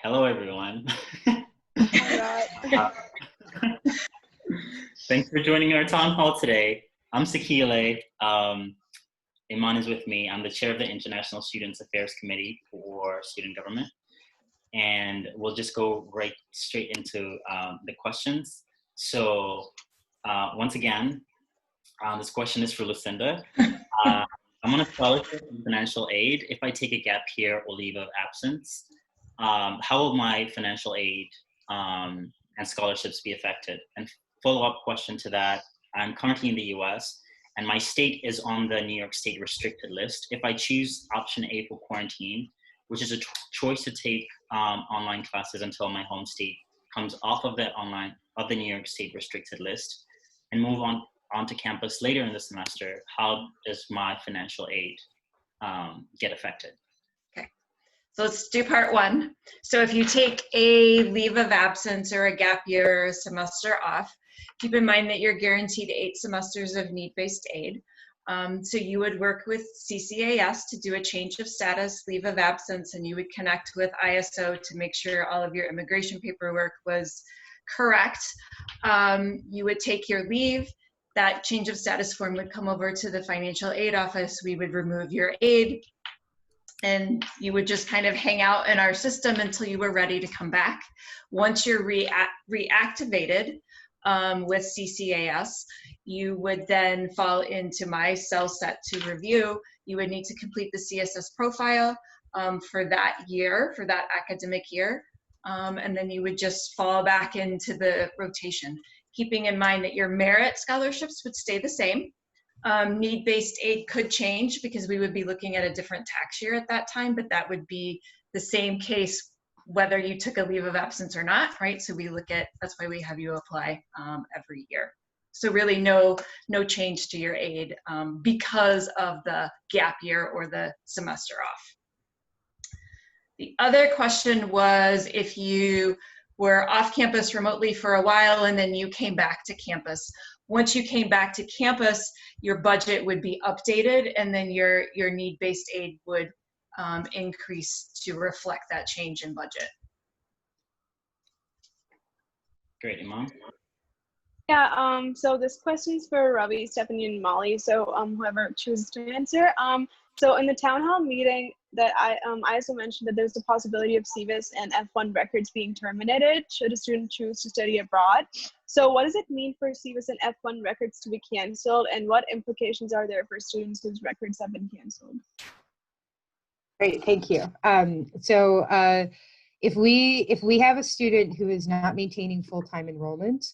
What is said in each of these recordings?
Hello, everyone. Alright. Thanks for joining our town hall today. I'm Sakile. Iman is with me. I'm the chair of the International Students Affairs Committee for Student Government. And we'll just go right straight into the questions. So once again, this question is for Lucinda. I'm on a scholarship in financial aid. If I take a gap year or leave of absence, how will my financial aid and scholarships be affected? And follow-up question to that, I'm currently in the US and my state is on the New York State restricted list. If I choose option A for quarantine, which is a choice to take online classes until my home state comes off of the New York State restricted list and move onto campus later in the semester, how does my financial aid get affected? So let's do part one. So if you take a leave of absence or a gap year or a semester off, keep in mind that you're guaranteed 8 semesters of need-based aid. So you would work with CCAS to do a change of status, leave of absence, and you would connect with ISO to make sure all of your immigration paperwork was correct. You would take your leave. That change of status form would come over to the financial aid office. We would remove your aid, and you would just kind of hang out in our system until you were ready to come back. Once you're reactivated with CCAS, you would then fall into my cell set to review. You would need to complete the CSS profile for that year, for that academic year, and then you would just fall back into the rotation, keeping in mind that your merit scholarships would stay the same. Need-based aid could change because we would be looking at a different tax year at that time, but that would be the same case whether you took a leave of absence or not, right? So we look at, that's why we have you apply every year. So really no change to your aid because of the gap year or the semester off. The other question was if you were off campus remotely for a while and then you came back to campus. Once you came back to campus, your budget would be updated and then your need-based aid would increase to reflect that change in budget. Great, Iman. Yeah, so this question's for Ravi, Stephanie, and Molly. So whoever chooses to answer. So in the town hall meeting that I also mentioned that there's the possibility of CVIS and F1 records being terminated should a student choose to study abroad. So what does it mean for CVIS and F1 records to be canceled, and what implications are there for students whose records have been canceled? Great, thank you. If we have a student who is not maintaining full-time enrollment,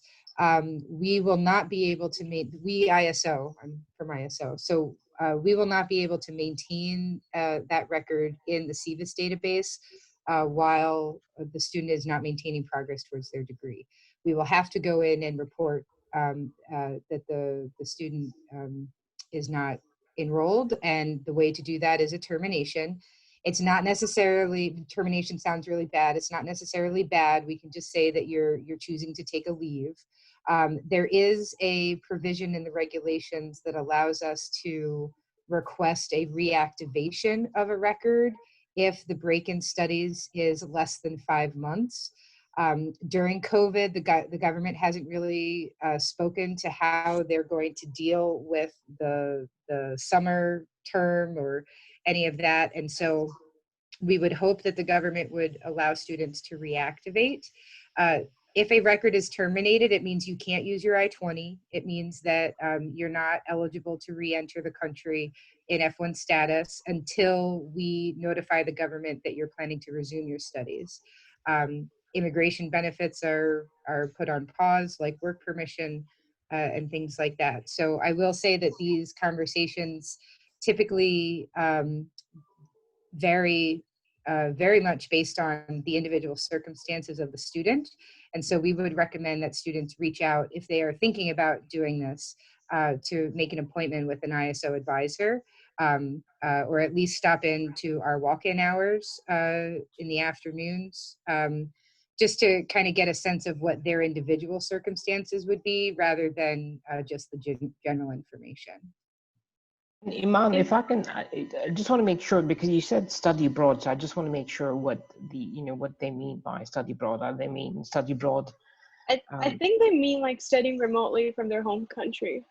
we will not be able to ISO, I'm from ISO, so we will not be able to maintain that record in the CVIS database while the student is not maintaining progress towards their degree. We will have to go in and report that the student is not enrolled, and the way to do that is a termination. It's not necessarily, termination sounds really bad. It's not necessarily bad. We can just say that you're choosing to take a leave. There is a provision in the regulations that allows us to request a reactivation of a record if the break-in studies is less than 5 months. During COVID, the government hasn't really spoken to how they're going to deal with the summer term or any of that. And so we would hope that the government would allow students to reactivate. If a record is terminated, it means you can't use your I-20. It means that you're not eligible to re-enter the country in F1 status until we notify the government that you're planning to resume your studies. Immigration benefits are put on pause, like work permission and things like that. So I will say that these conversations typically vary very much based on the individual circumstances of the student. And so we would recommend that students reach out if they are thinking about doing this to make an appointment with an ISO advisor, or at least stop into our walk-in hours in the afternoons, just to kind of get a sense of what their individual circumstances would be rather than just the general information. Iman, if I can, I just want to make sure, because you said study abroad, so I just want to make sure what what they mean by study abroad. Are they mean study abroad? I think they mean like studying remotely from their home country.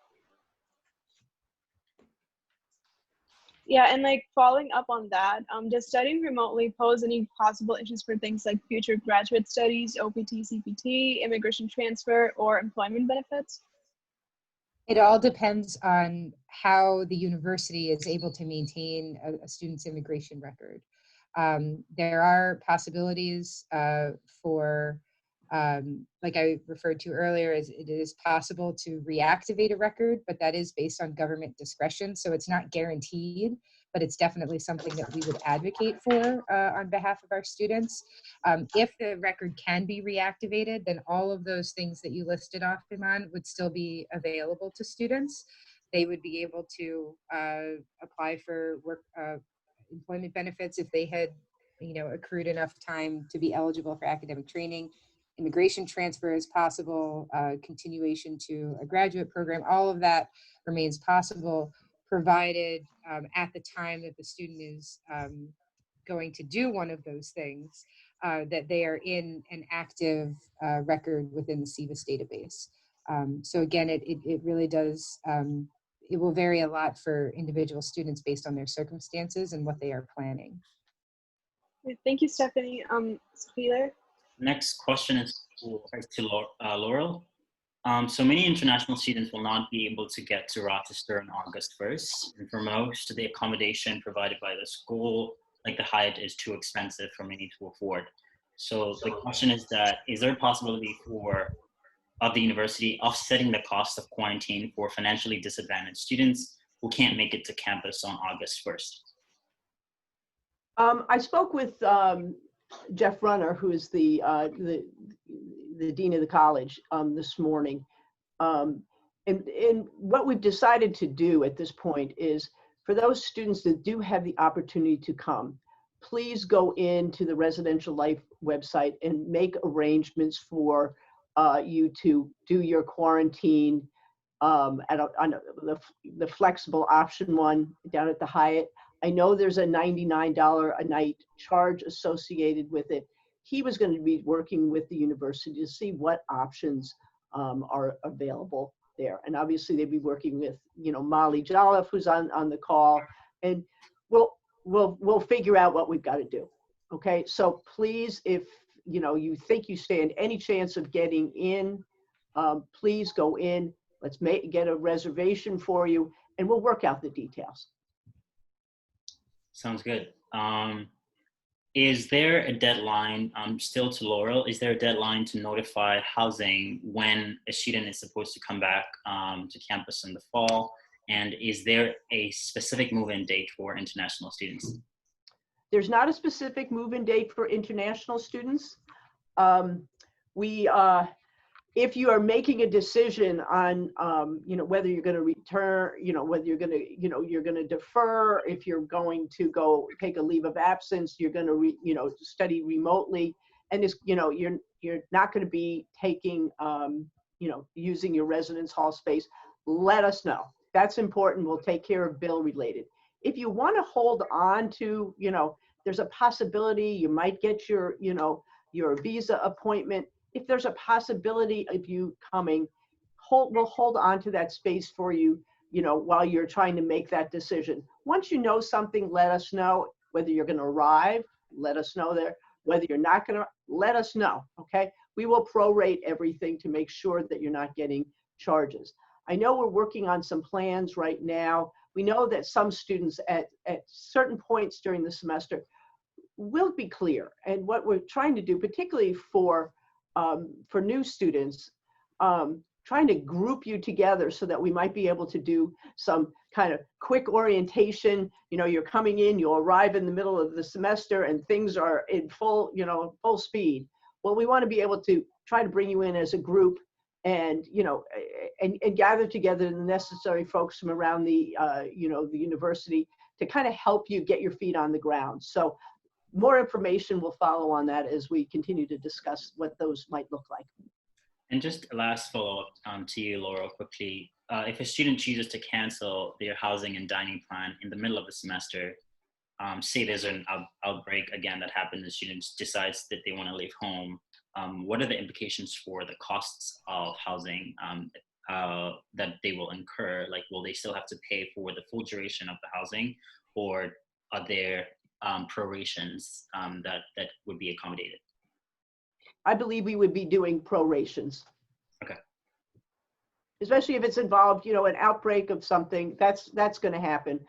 Yeah, and like following up on that, does studying remotely pose any possible issues for things like future graduate studies, OPT, CPT, immigration transfer, or employment benefits? It all depends on how the university is able to maintain a student's immigration record. There are possibilities for, like I referred to earlier, it is possible to reactivate a record, but that is based on government discretion, so it's not guaranteed, but it's definitely something that we would advocate for on behalf of our students. If the record can be reactivated, then all of those things that you listed off, Iman, would still be available to students. They would be able to apply for work employment benefits if they had, accrued enough time to be eligible for academic training. Immigration transfer is possible, continuation to a graduate program, all of that remains possible, provided at the time that the student is going to do one of those things, that they are in an active record within the SEVIS database. So again, it really does, it will vary a lot for individual students based on their circumstances and what they are planning. Thank you, Stephanie. Sophia? Next question is to Laurel. So many international students will not be able to get to Rochester on August 1st. And for most, the accommodation provided by the school, like the Hyatt, is too expensive for many to afford. So the question is is there a possibility of the university offsetting the cost of quarantine for financially disadvantaged students who can't make it to campus on August 1st? I spoke with Jeff Runner, who is the dean of the college, this morning. And what we've decided to do at this point is, for those students that do have the opportunity to come, please go into the Residential Life website and make arrangements for you to do your quarantine on the flexible option one down at the Hyatt. I know there's a $99 a night charge associated with it. He was going to be working with the university to see what options are available there. And obviously they'd be working with, Molly Jolliff, who's on the call, and we'll figure out what we've got to do. Okay, so please, if you think you stand any chance of getting in, please go in. Let's get a reservation for you, and we'll work out the details. Sounds good. Is there a deadline, still to Laurel, is there a deadline to notify housing when a student is supposed to come back to campus in the fall? And is there a specific move-in date for international students? There's not a specific move-in date for international students. If you are making a decision on, whether you're going to return, whether you're going to, you're going to defer, if you're going to go take a leave of absence, you're going to, study remotely, and it's, you're not going to be taking, using your residence hall space, let us know. That's important. We'll take care of bill related. If you want to hold on to, there's a possibility you might get your, your visa appointment. If there's a possibility of you coming, we'll hold on to that space for you, while you're trying to make that decision. Once you know something, let us know. Whether you're going to arrive, let us know there. Whether you're not going to, let us know, okay? We will prorate everything to make sure that you're not getting charges. I know we're working on some plans right now. We know that some students at certain points during the semester will be clear. And what we're trying to do, particularly for new students, trying to group you together so that we might be able to do some kind of quick orientation. You're coming in, you'll arrive in the middle of the semester and things are in full speed. Well, we want to be able to try to bring you in as a group and, and gather together the necessary folks from around the, the university to kind of help you get your feet on the ground. So more information will follow on that as we continue to discuss what those might look like. And just a last follow-up to you, Laurel, quickly. if a student chooses to cancel their housing and dining plan in the middle of the semester, say there's an outbreak again that happens, the student decides that they want to leave home, what are the implications for the costs of housing that they will incur? Like, will they still have to pay for the full duration of the housing, or are there prorations that would be accommodated? I believe we would be doing prorations. Okay. Especially if it's involved, you know, an outbreak of something, that's going to happen.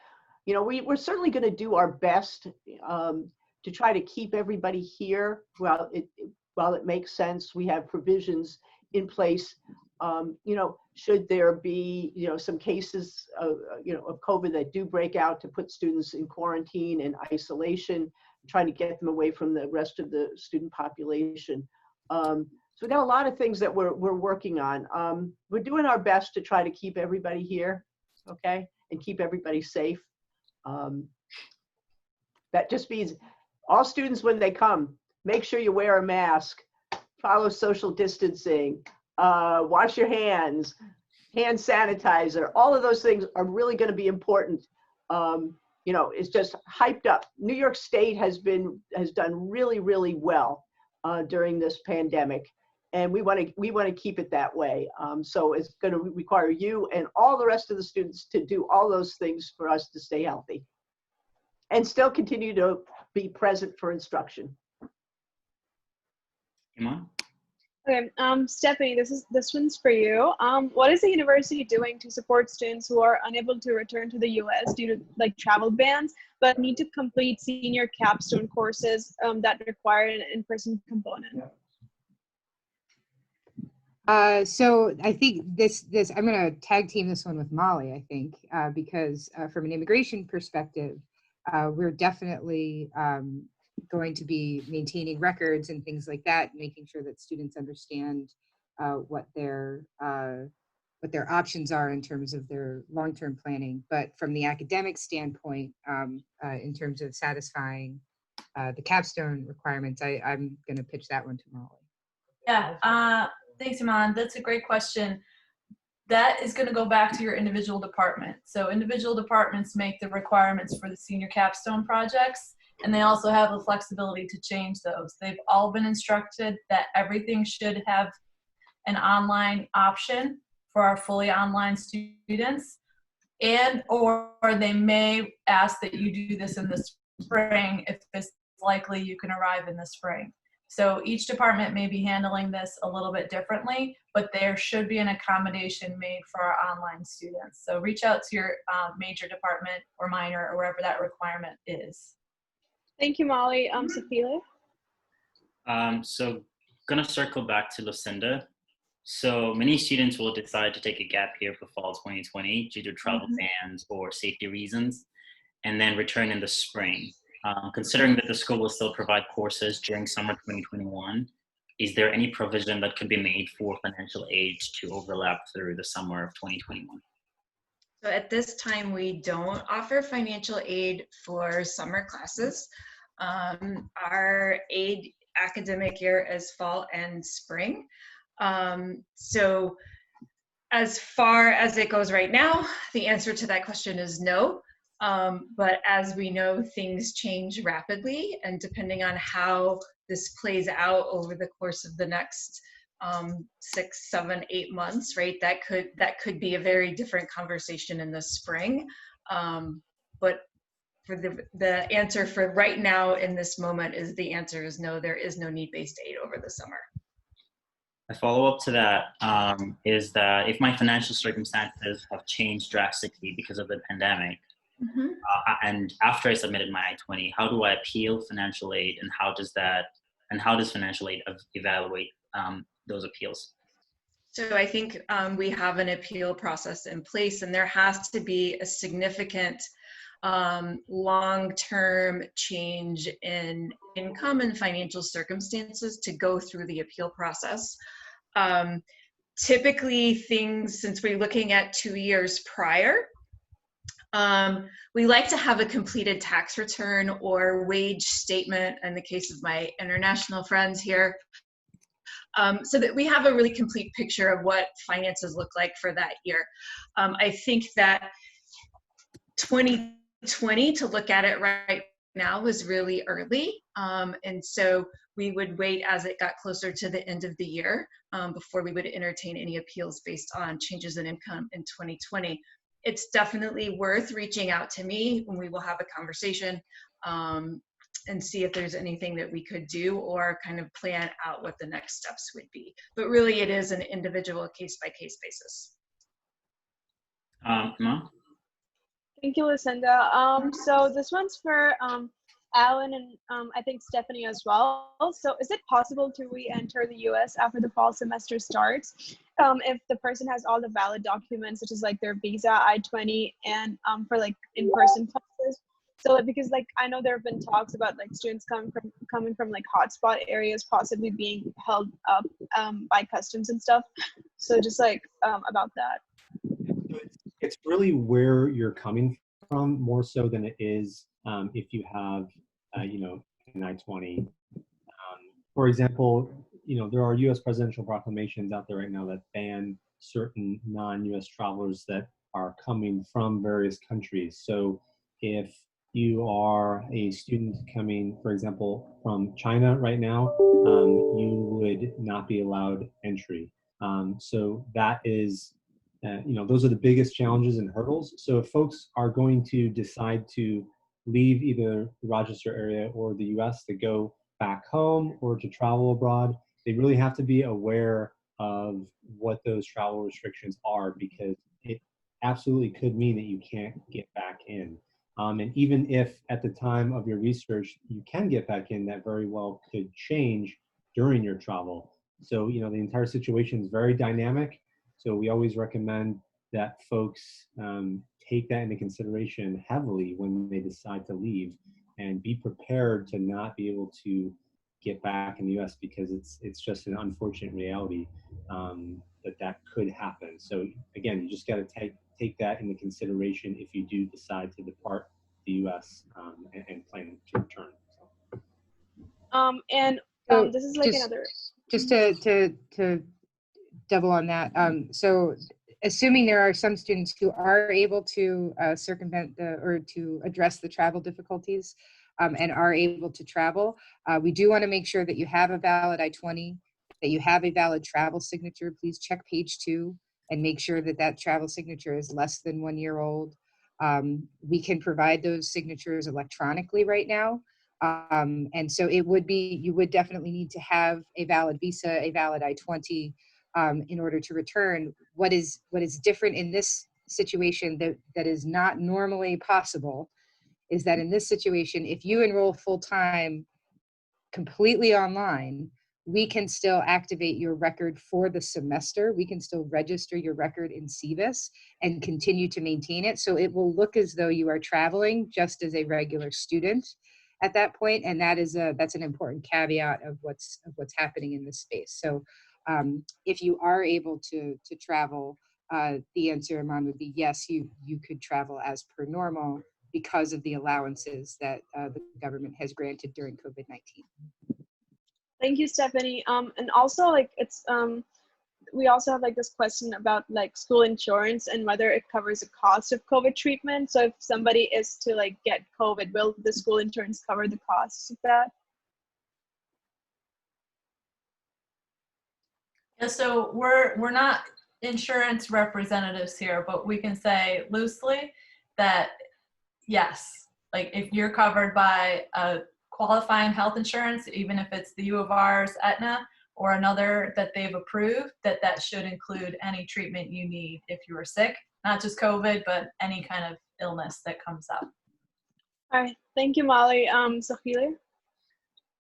You know, we're certainly going to do our best to try to keep everybody here while it makes sense. We have provisions in place. You know, should there be, you know, some cases of, you know, of COVID that do break out, to put students in quarantine and isolation, trying to get them away from the rest of the student population. So we got a lot of things that we're working on. We're doing our best to try to keep everybody here, okay, and keep everybody safe. That just means all students, when they come, make sure you wear a mask, follow social distancing, wash your hands, hand sanitizer. All of those things are really going to be important. You know, it's just hyped up. New York State has done really, really well during this pandemic, and we want to keep it that way. So it's going to require you and all the rest of the students to do all those things for us to stay healthy and still continue to be present for instruction. Iman? Okay, Stephanie, this one's for you. What is the university doing to support students who are unable to return to the U.S. due to like travel bans, but need to complete senior capstone courses that require an in-person component? So I think this I'm going to tag team this one with Molly, I think, because from an immigration perspective, we're definitely going to be maintaining records and things like that, making sure that students understand what their options are in terms of their long-term planning. But from the academic standpoint, in terms of satisfying the capstone requirements, I'm going to pitch that one to Molly. Yeah, thanks, Iman. That's a great question. That is going to go back to your individual department. So individual departments make the requirements for the senior capstone projects, and they also have the flexibility to change those. They've all been instructed that everything should have an online option for our fully online students, and or they may ask that you do this in the spring if it's likely you can arrive in the spring. So each department may be handling this a little bit differently, but there should be an accommodation made for our online students. So reach out to your major department or minor or wherever that requirement is. Thank you, Molly. Sophia? So gonna circle back to Lucinda. So many students will decide to take a gap year for fall 2020 due to travel bans or safety reasons, and then return in the spring. Considering that the school will still provide courses during summer 2021, is there any provision that could be made for financial aid to overlap through the summer of 2021? So at this time, we don't offer financial aid for summer classes. Our aid academic year is fall and spring. So as far as it goes right now, the answer to that question is no. But as we know, things change rapidly, and depending on how this plays out over the course of the next 6, 7, 8 months, right? That could be a very different conversation in the spring. But for the answer for right now in this moment is the answer is no. There is no need-based aid over the summer. A follow-up to that is that if my financial circumstances have changed drastically because of the pandemic, and after I submitted my I-20, how do I appeal financial aid, and how does financial aid evaluate those appeals? So I think we have an appeal process in place, and there has to be a significant long-term change in income and financial circumstances to go through the appeal process. Typically things, since we're looking at 2 years prior, we like to have a completed tax return or wage statement in the case of my international friends here, so that we have a really complete picture of what finances look like for that year. I think that 2020, to look at it right now, was really early. And so we would wait as it got closer to the end of the year before we would entertain any appeals based on changes in income in 2020. It's definitely worth reaching out to me when we will have a conversation and see if there's anything that we could do or kind of plan out what the next steps would be. But really it is an individual case-by-case basis. Emma? Thank you, Lucinda. So this one's for Alan and I think Stephanie as well. So is it possible to re-enter the US after the fall semester starts if the person has all the valid documents, such as like their visa, I-20, and for like in-person classes? So because like I know there have been talks about like students coming from like hotspot areas possibly being held up by customs and stuff. So just like about that. It's really where you're coming from more so than it is if you have, you know, an I-20. For example, you know, there are U.S. presidential proclamations out there right now that ban certain non-U.S. travelers that are coming from various countries. So if you are a student coming, for example, from China right now, you would not be allowed entry. So that is, you know, those are the biggest challenges and hurdles. So if folks are going to decide to leave either the Rochester area or the US to go back home or to travel abroad, they really have to be aware of what those travel restrictions are, because it absolutely could mean that you can't get back in. And even if at the time of your research you can get back in, that very well could change during your travel. So, you know, the entire situation is very dynamic. So we always recommend that folks take that into consideration heavily when they decide to leave, and be prepared to not be able to get back in the US, because it's just an unfortunate reality that could happen. So again, you just got to take that into consideration if you do decide to depart the US and plan to return. So. This is like another. Just to double on that. So assuming there are some students who are able to circumvent or to address the travel difficulties and are able to travel, we do want to make sure that you have a valid I-20, that you have a valid travel signature. Please check page 2 and make sure that that travel signature is less than 1 year old. We can provide those signatures electronically right now. And so it would be, you would definitely need to have a valid visa, a valid I-20 in order to return. What is different in this situation that is not normally possible is that in this situation, if you enroll full-time completely online, we can still activate your record for the semester. We can still register your record in CVIS and continue to maintain it. So it will look as though you are traveling just as a regular student at that point. And that's an important caveat of what's happening in this space. So if you are able to travel, the answer, Iman, would be yes, you could travel as per normal because of the allowances that the government has granted during COVID-19. Thank you, Stephanie. And also, like, it's we also have like this question about like school insurance and whether it covers the cost of COVID treatment. So if somebody is to like get COVID, will the school insurance cover the costs of that? Yeah, so we're not insurance representatives here, but we can say loosely that yes, like if you're covered by a qualifying health insurance, even if it's the U of R's Aetna or another that they've approved, that should include any treatment you need if you were sick, not just COVID, but any kind of illness that comes up. All right, thank you, Molly. Sahile?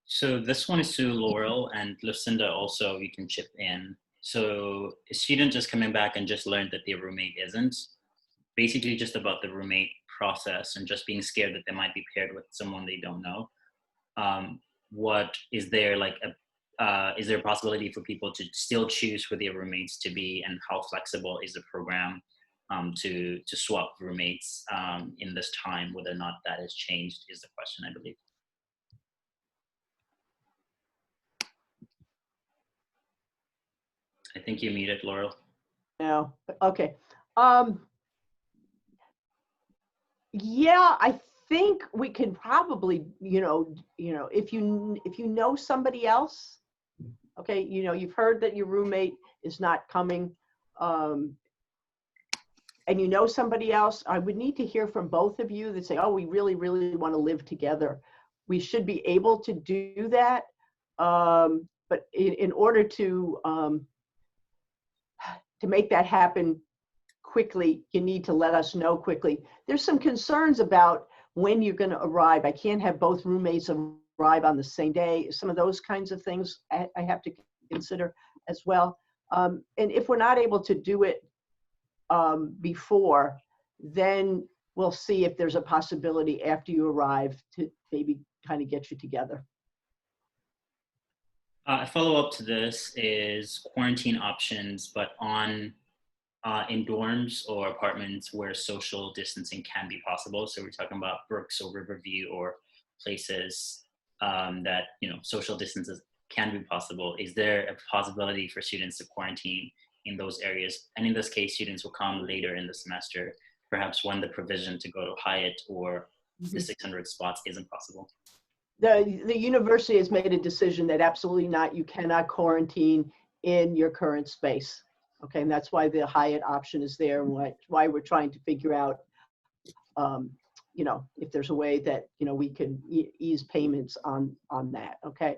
So this one is to Laurel, and Lucinda also, you can chip in. So a student just coming back and just learned that their roommate isn't, basically just about the roommate process and just being scared that they might be paired with someone they don't know. What is there like is there a possibility for people to still choose who their roommates to be, and how flexible is the program to swap roommates in this time? Whether or not that has changed is the question, I believe. think you're muted, Laurel. No, okay. Yeah, I think we can probably, if you know somebody else, okay, you've heard that your roommate is not coming, and you know somebody else, I would need to hear from both of you that say, oh, we really, really want to live together. We should be able to do that, but in order to make that happen quickly, you need to let us know quickly. There's some concerns about when you're going to arrive. I can't have both roommates arrive on the same day. Some of those kinds of things I have to consider as well. And if we're not able to do it before, then we'll see if there's a possibility after you arrive to maybe kind of get you together. A follow-up to this is quarantine options, but in dorms or apartments where social distancing can be possible. So we're talking about Brooks or Riverview or places that social distances can be possible. Is there a possibility for students to quarantine in those areas? And in this case, students will come later in the semester, perhaps when the provision to go to Hyatt or the 600 spots isn't possible. The university has made a decision that absolutely not, you cannot quarantine in your current space. Okay, and that's why the Hyatt option is there, and why we're trying to figure out, if there's a way that, we can ease payments on that, okay?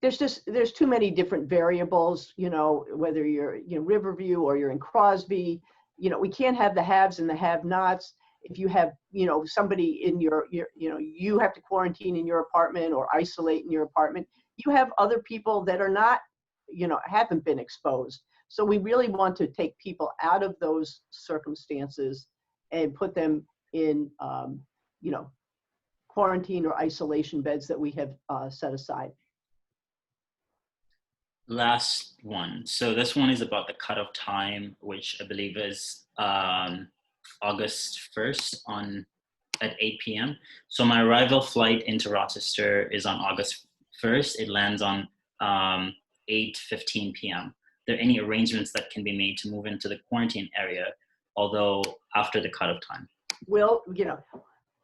There's too many different variables, whether you're, Riverview or you're in Crosby, we can't have the haves and the have-nots. If you have, somebody in your, you have to quarantine in your apartment or isolate in your apartment, you have other people that are not, haven't been exposed. So we really want to take people out of those circumstances and put them in, quarantine or isolation beds that we have set aside. Last one. So this one is about the cutoff time, which I believe is August 1st at 8 p.m. So my arrival flight into Rochester is on August 1st. It lands on 8:15 p.m. Are there any arrangements that can be made to move into the quarantine area, although after the cutoff time? Well,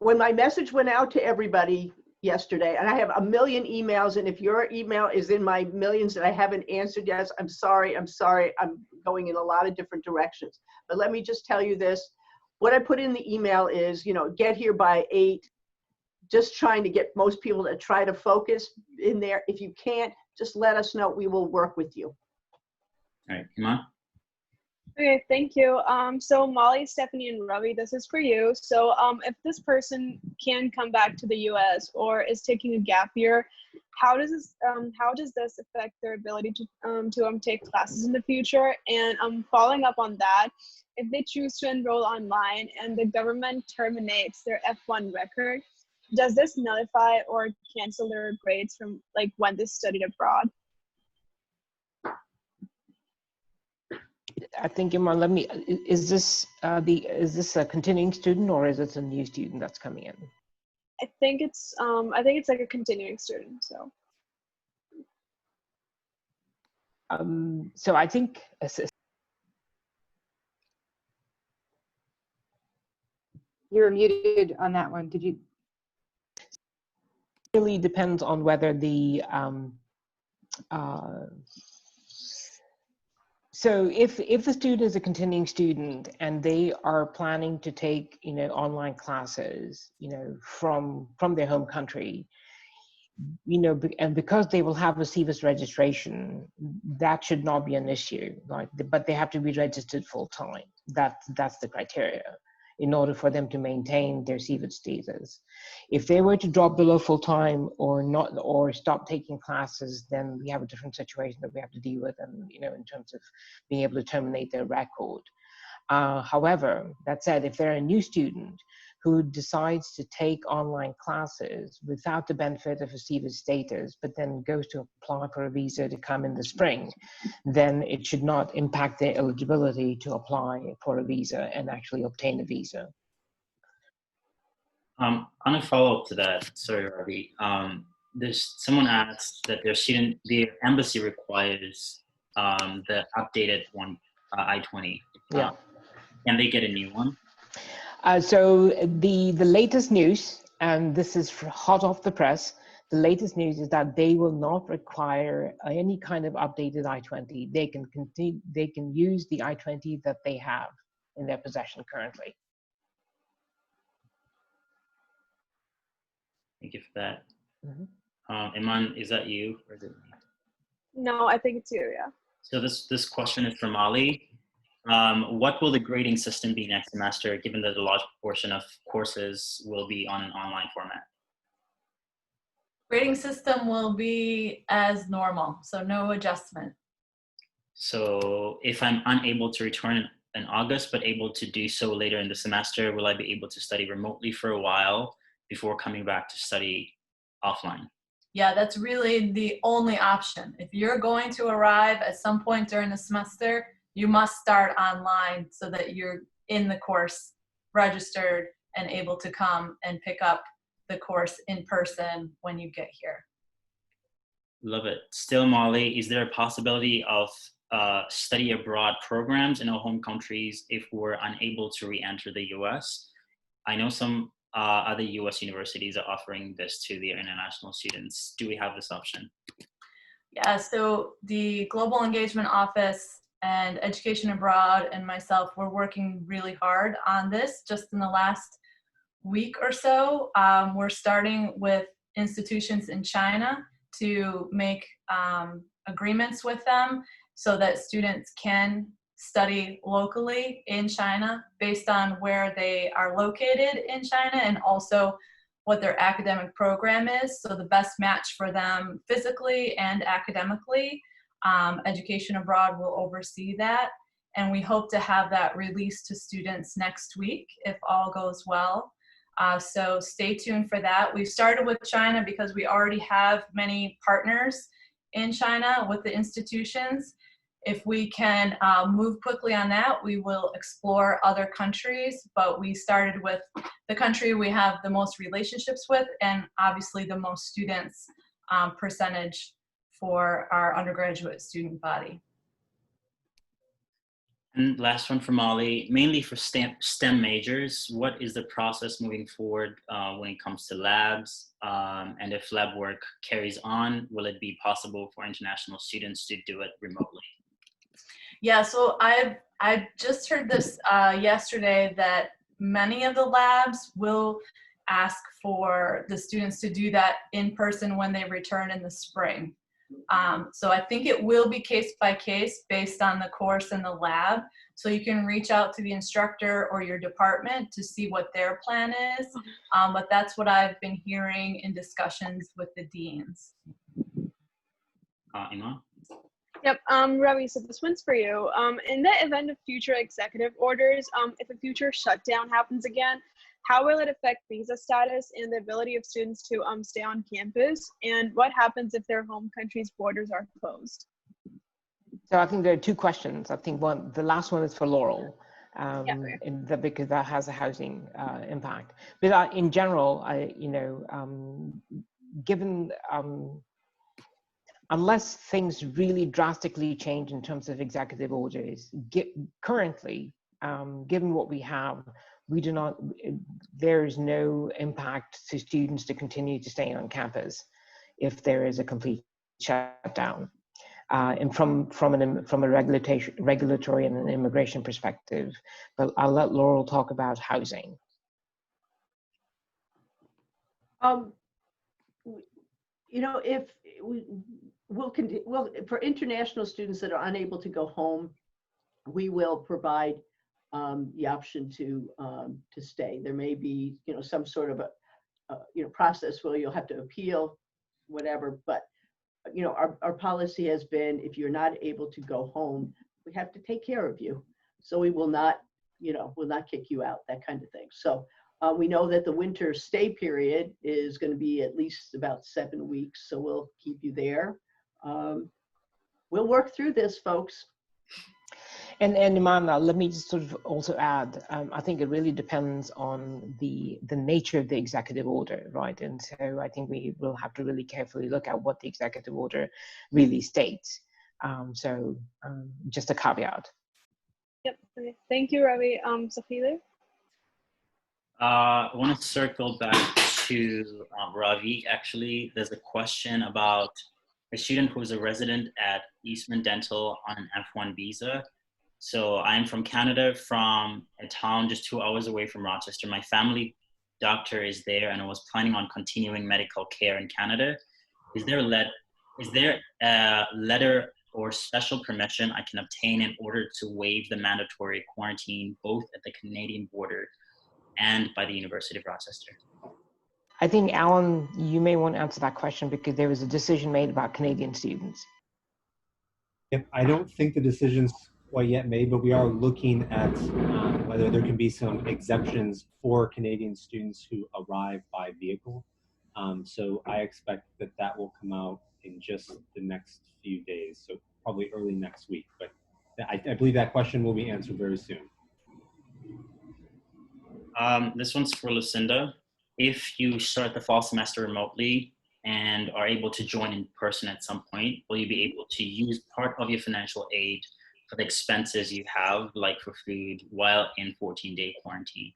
when my message went out to everybody yesterday, and I have a million emails, and if your email is in my millions that I haven't answered yet, I'm sorry. I'm going in a lot of different directions. But let me just tell you this. What I put in the email is, get here by 8, just trying to get most people to try to focus in there. If you can't, just let us know. We will work with you. All right, Iman? Okay, thank you. So Molly, Stephanie, and Ravi, this is for you. So if this person can come back to the U.S. or is taking a gap year, how does this affect their ability to take classes in the future? And following up on that, if they choose to enroll online and the government terminates their F1 record, does this nullify or cancel their grades from like when they studied abroad? I think, Iman, is this a continuing student or is it a new student that's coming in? I think it's like a continuing student. So I think You're muted on that one. Did you? It really depends on whether the so if the student is a continuing student and they are planning to take online classes from their home country, and because they will have a CVIS registration, that should not be an issue, right? But they have to be registered full time. That's the criteria in order for them to maintain their CVIS status. If they were to drop below full time or not, or stop taking classes, then we have a different situation that we have to deal with, and in terms of being able to terminate their record. However, that said, if they're a new student who decides to take online classes without the benefit of a CVIS status, but then goes to apply for a visa to come in the spring, then it should not impact their eligibility to apply for a visa and actually obtain a visa. On a follow-up to that, sorry, Ravi, there's someone asked that their embassy requires the updated one, I-20. Yeah. Can they get a new one? So the latest news, and this is hot off the press, the latest news is that they will not require any kind of updated I-20. They can continue, they can use the I-20 that they have in their possession currently. Thank you for that. Mm-hmm. Iman, is that you or is it me? No, I think it's you, yeah. So this question is from Ali. What will the grading system be next semester, given that a large portion of courses will be on an online format? Grading system will be as normal, so no adjustment. So if I'm unable to return in August, but able to do so later in the semester, will I be able to study remotely for a while before coming back to study offline? Yeah, that's really the only option. If you're going to arrive at some point during the semester, you must start online so that you're in the course, registered, and able to come and pick up the course in person when you get here. Love it. Still, Molly, is there a possibility of study abroad programs in our home countries if we're unable to re-enter the US? I know some other US universities are offering this to their international students. Do we have this option? Yeah, so the Global Engagement Office and Education Abroad and myself, we're working really hard on this just in the last week or so. We're starting with institutions in China to make agreements with them so that students can study locally in China based on where they are located in China and also what their academic program is. So the best match for them physically and academically. Education Abroad will oversee that. And we hope to have that released to students next week if all goes well. So stay tuned for that. We've started with China because we already have many partners in China with the institutions. If we can move quickly on that, we will explore other countries, but we started with the country we have the most relationships with and obviously the most students percentage for our undergraduate student body. And last one from Molly, mainly for STEM majors, what is the process moving forward when it comes to labs? And if lab work carries on, will it be possible for international students to do it remotely? Yeah, so I just heard this yesterday that many of the labs will ask for the students to do that in person when they return in the spring. So I think it will be case by case based on the course and the lab. So you can reach out to the instructor or your department to see what their plan is. But that's what I've been hearing in discussions with the deans. Iman? Yep, Ravi, so this one's for you. In the event of future executive orders, if a future shutdown happens again, how will it affect visa status and the ability of students to stay on campus? And what happens if their home country's borders are closed? So I think there are two questions. I think the last one is for Laurel, because that has a housing impact. But in general, given unless things really drastically change in terms of executive orders, currently, given what we have, there is no impact to students to continue to stay on campus if there is a complete shutdown. And from a regulatory and an immigration perspective, but I'll let Laurel talk about housing. If we'll for international students that are unable to go home, we will provide the option to stay. There may be some sort of a process where you'll have to appeal, whatever. But our policy has been, if you're not able to go home, we have to take care of you. So we will not kick you out, that kind of thing. So we know that the winter stay period is going to be at least about 7 weeks. So we'll keep you there. We'll work through this, folks. And Imana, let me just sort of also add, I think it really depends on the nature of the executive order, right? And so I think we will have to really carefully look at what the executive order really states. Just a caveat. Yep. Okay. Thank you, Ravi. Sophia? I want to circle back to Ravi. Actually, there's a question about a student who's a resident at Eastman Dental on an F1 visa. So I'm from Canada, from a town just 2 hours away from Rochester. My family doctor is there, and I was planning on continuing medical care in Canada. Is there a letter or special permission I can obtain in order to waive the mandatory quarantine both at the Canadian border and by the University of Rochester? I think, Alan, you may want to answer that question because there was a decision made about Canadian students. Yep, I don't think the decision's quite yet made, but we are looking at whether there can be some exemptions for Canadian students who arrive by vehicle. So I expect that will come out in just the next few days, so probably early next week. But I believe that question will be answered very soon. This one's for Lucinda. If you start the fall semester remotely and are able to join in person at some point, will you be able to use part of your financial aid for the expenses you have, like for food, while in 14-day quarantine?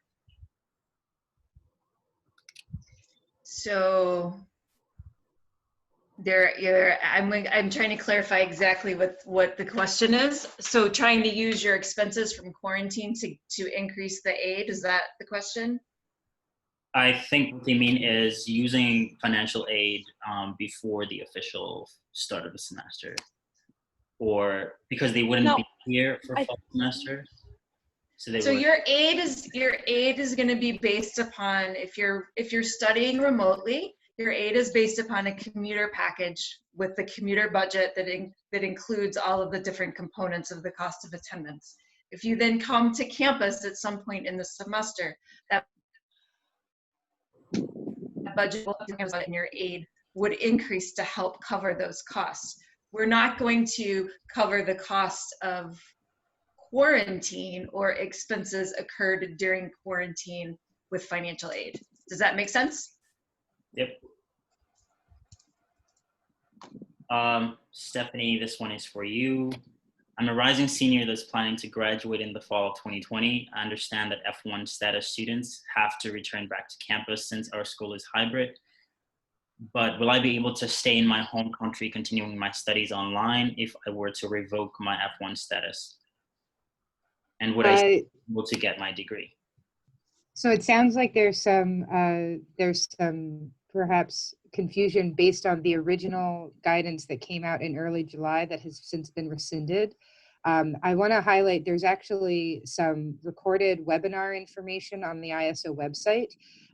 So I'm trying to clarify exactly what the question is. So trying to use your expenses from quarantine to increase the aid, is that the question? I think what they mean is using financial aid before the official start of the semester, or because they wouldn't be here for fall semester. So your aid is going to be based upon, if you're studying remotely, your aid is based upon a commuter package with the commuter budget that includes all of the different components of the cost of attendance. If you then come to campus at some point in the semester, that budget and your aid would increase to help cover those costs. We're not going to cover the cost of quarantine or expenses occurred during quarantine with financial aid. Does that make sense? Yep. Stephanie, this one is for you. I'm a rising senior that's planning to graduate in the fall of 2020. I understand that F1 status students have to return back to campus since our school is hybrid. But will I be able to stay in my home country continuing my studies online if I were to revoke my F1 status? And would I be able to get my degree? So it sounds like there's some perhaps confusion based on the original guidance that came out in early July that has since been rescinded. I want to highlight there's actually some recorded webinar information on the ISO website.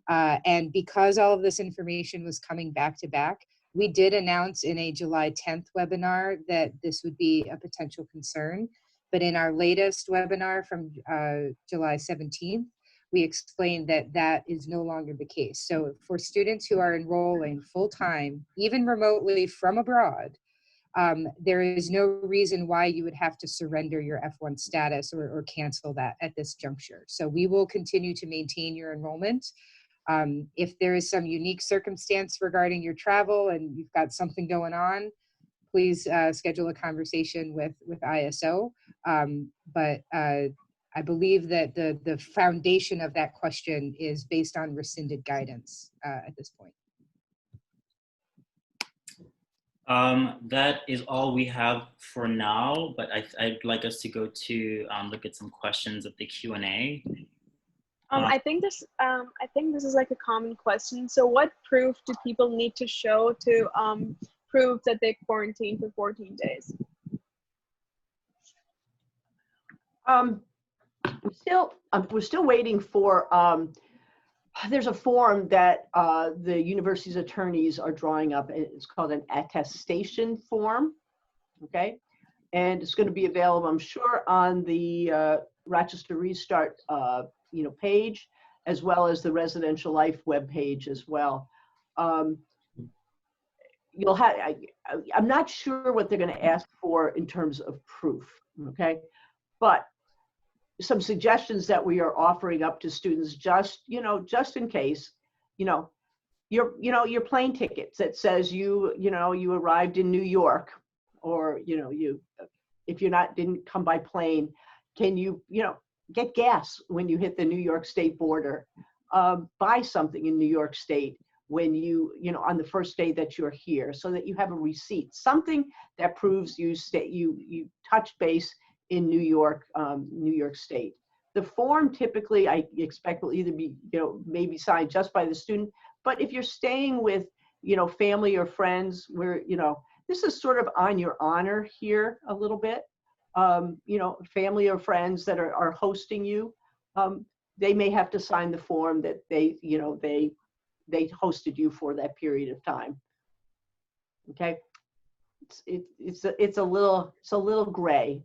And because all of this information was coming back to back, we did announce in a July 10th webinar that this would be a potential concern. But in our latest webinar from July 17th, we explained that that is no longer the case. So for students who are enrolling full-time, even remotely from abroad, there is no reason why you would have to surrender your F1 status or cancel that at this juncture. So we will continue to maintain your enrollment. If there is some unique circumstance regarding your travel and you've got something going on, please schedule a conversation with ISO. But I believe that the foundation of that question is based on rescinded guidance at this point. That is all we have for now, but I'd like us to go to look at some questions of the Q&A. I think this is like a common question. So what proof do people need to show to prove that they quarantined for 14 days? We're still waiting for, there's a form that the university's attorneys are drawing up. It's called an attestation form, okay? And it's going to be available, I'm sure, on the Rochester Restart page, as well as the Residential Life webpage as well. You'll have, I'm not sure what they're going to ask for in terms of proof, okay? But some suggestions that we are offering up to students, just in case, your plane tickets that says you arrived in New York, or, if you're not, didn't come by plane, can you, get gas when you hit the New York State border, buy something in New York State when on the first day that you're here, so that you have a receipt, something that proves you touched base in New York State. The form typically, I expect, will either be, maybe signed just by the student, but if you're staying with, family or friends, where, this is sort of on your honor here a little bit. Family or friends that are hosting you, they may have to sign the form that they hosted you for that period of time. Okay, it's a little gray.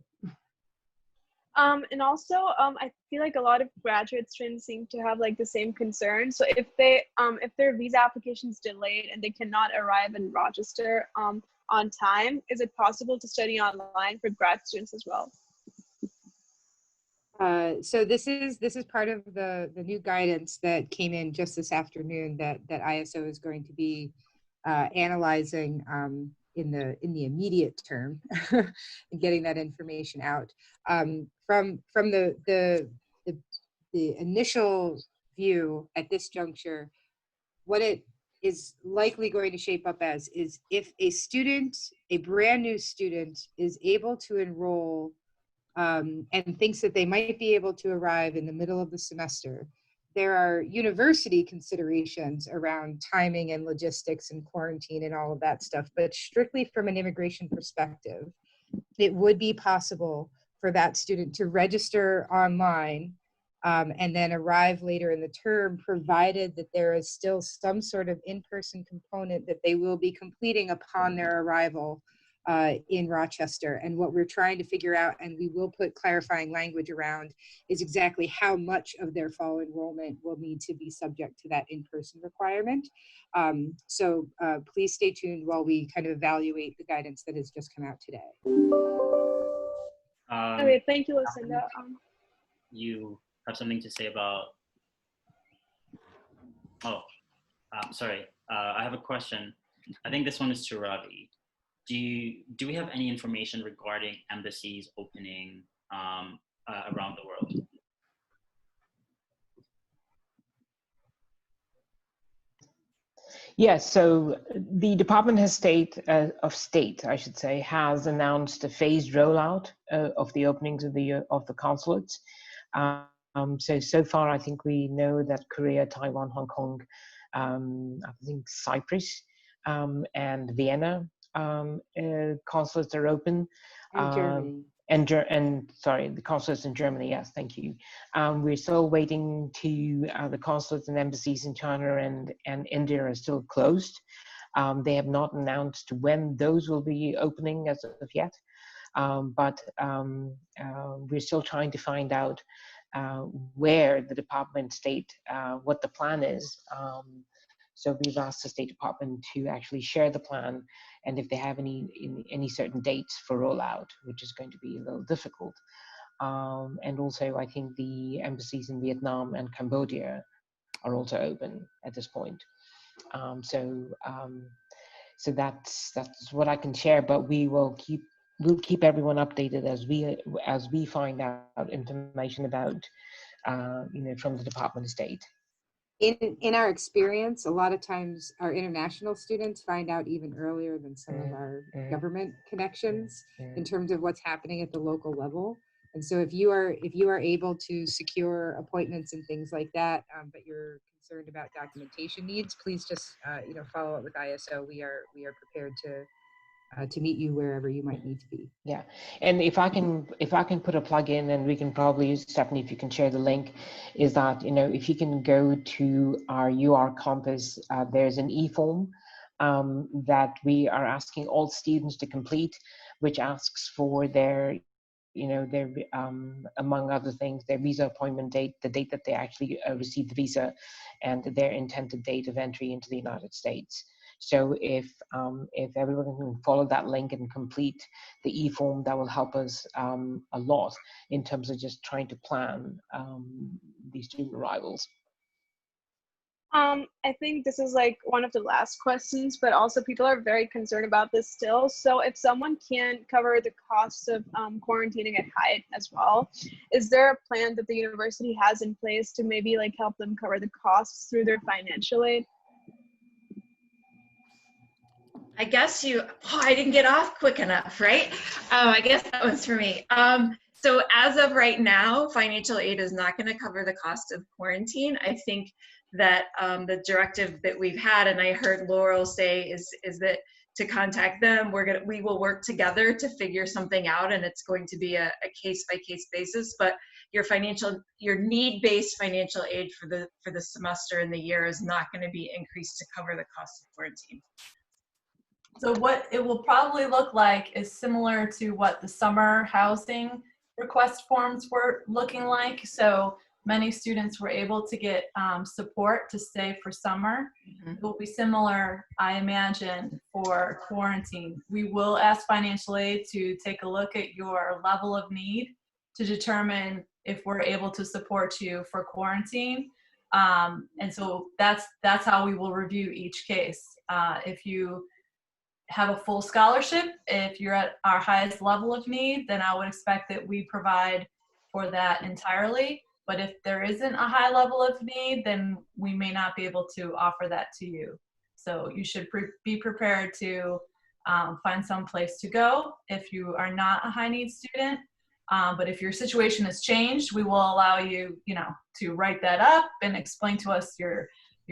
And also, I feel like a lot of graduate students seem to have like the same concern. So if their visa application is delayed and they cannot arrive in Rochester on time, is it possible to study online for grad students as well? So this is part of the new guidance that came in just this afternoon that ISO is going to be analyzing in the immediate term and getting that information out. From the initial view at this juncture, what it is likely going to shape up as is if a brand new student is able to enroll and thinks that they might be able to arrive in the middle of the semester, there are university considerations around timing and logistics and quarantine and all of that stuff. But strictly from an immigration perspective, it would be possible for that student to register online and then arrive later in the term, provided that there is still some sort of in-person component that they will be completing upon their arrival in Rochester. And what we're trying to figure out, and we will put clarifying language around, is exactly how much of their fall enrollment will need to be subject to that in-person requirement. So please stay tuned while we kind of evaluate the guidance that has just come out today. Okay, thank you, Lucinda. You have something to say about, sorry, I have a question. I think this one is to Ravi. Do we have any information regarding embassies opening around the world? Yes, so the Department of State, I should say, has announced a phased rollout of the openings of the consulates. So far, I think we know that Korea, Taiwan, Hong Kong, I think Cyprus, and Vienna consulates are open. And Germany. And sorry, the consulates in Germany, yes, thank you. We're still waiting to, the consulates and embassies in China and India are still closed. They have not announced when those will be opening as of yet, but we're still trying to find out where the Department of State, what the plan is. So we've asked the State Department to actually share the plan, and if they have any certain dates for rollout, which is going to be a little difficult. And also, I think the embassies in Vietnam and Cambodia are also open at this point. So that's what I can share. But we'll keep everyone updated as we find out information about from the Department of State. In our experience, a lot of times our international students find out even earlier than some of our government connections in terms of what's happening at the local level. And so if you are able to secure appointments and things like that, but you're concerned about documentation needs, please just follow up with ISO. We are prepared to meet you wherever you might need to be. Yeah, and if I can put a plug in, and we can probably use, Stephanie, if you can share the link, is that if you can go to our UR campus, there's an e-form that we are asking all students to complete, which asks for their among other things, their visa appointment date, the date that they actually receive the visa, and their intended date of entry into the United States. So if everyone can follow that link and complete the e-form, that will help us a lot in terms of just trying to plan these student arrivals. I think this is like one of the last questions, but also people are very concerned about this still. So if someone can't cover the costs of quarantining at Hyatt as well, is there a plan that the university has in place to maybe like help them cover the costs through their financial aid? I guess I didn't get off quick enough, right? I guess that one's for me. So as of right now, financial aid is not going to cover the cost of quarantine. I think that the directive that we've had, and I heard Laurel say, is that to contact them, we will work together to figure something out, and it's going to be a case-by-case basis. But your need-based financial aid for the semester and the year is not going to be increased to cover the cost of quarantine. So what it will probably look like is similar to what the summer housing request forms were looking like. So many students were able to get support to stay for summer. It will be similar, I imagine, for quarantine. We will ask financial aid to take a look at your level of need to determine if we're able to support you for quarantine. And so that's how we will review each case. If you have a full scholarship, if you're at our highest level of need, then I would expect that we provide for that entirely. But if there isn't a high level of need, then we may not be able to offer that to you. So you should be prepared to find some place to go if you are not a high need student. But if your situation has changed, we will allow you, to write that up and explain to us your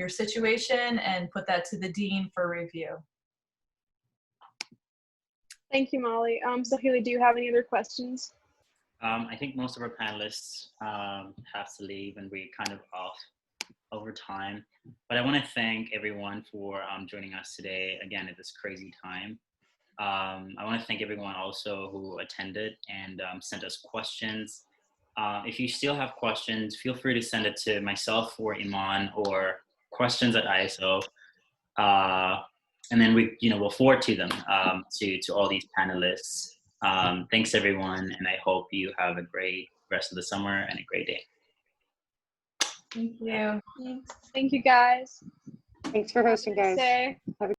situation and put that to the dean for review. Thank you, Molly. So Haley, do you have any other questions? I think most of our panelists have to leave, and we're kind of off over time. But I want to thank everyone for joining us today, again, at this crazy time. I want to thank everyone also who attended and sent us questions. If you still have questions, feel free to send it to myself or Iman, or questions@ISO. And then we'll forward to them, to all these panelists. Thanks everyone, and I hope you have a great rest of the summer and a great day. Thank you. Thanks. Thank you, guys. Thanks for hosting, guys. Stay. Have a